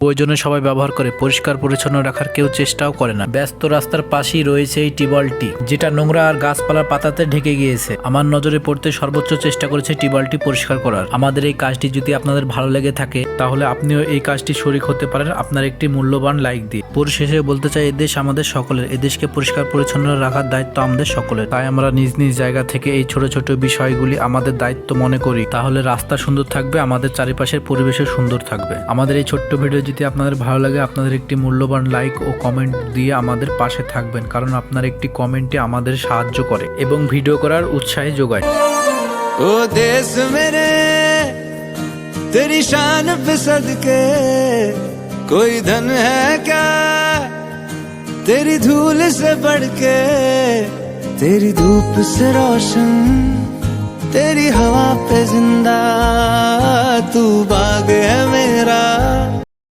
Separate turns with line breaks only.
প্রয়োজনে সবাই ব্যবহার করে, পরিষ্কার পরিচ্ছন্ন রাখার কেউ চেষ্টাও করে না। ব্যস্ত রাস্তার পাশেই রয়েছে এই টিউবওয়েলটি, যেটা নোংরা আর গাছপালার পাতাতে ঢেকে গিয়েছে। আমার নজরে পড়তে সর্বোচ্চ চেষ্টা করেছে টিউবওয়েলটি পরিষ্কার করার। আমাদের এই কাজটি যদি আপনাদের ভালো লেগে থাকে, তাহলে আপনিও এই কাজটি শরিক হতে পারেন আপনার একটি মূল্যবান লাইক দিয়ে। পরিশেষে বলতে চাই, এদেশ আমাদের সকলের, এদেশকে পরিষ্কার পরিচ্ছন্ন রাখার দায়িত্ব আমাদের সকলের। তাই আমরা নিজ নিজ জায়গা থেকে এই ছোট ছোট বিষয়গুলি আমাদের দায়িত্ব মনে করি, তাহলে রাস্তা সুন্দর থাকবে, আমাদের চারিপাশের পরিবেশও সুন্দর থাকবে। আমাদের এই ছোট্ট ভিডিও যদি আপনাদের ভালো লাগে, আপনাদের একটি মূল্যবান লাইক ও কমেন্ট দিয়ে আমাদের পাশে থাকবেন, কারণ আপনার একটি কমেন্টে আমাদের সাহায্য করে এবং ভিডিও করার উৎসাহে যোগায়।
ओ देश मेरे तेरी शान पे सदके कोई धन है क्या तेरी धूल से बढ़ के, तेरी धूप से रोशन तेरी हवा पे जिंदा, तू बाग है मेरा।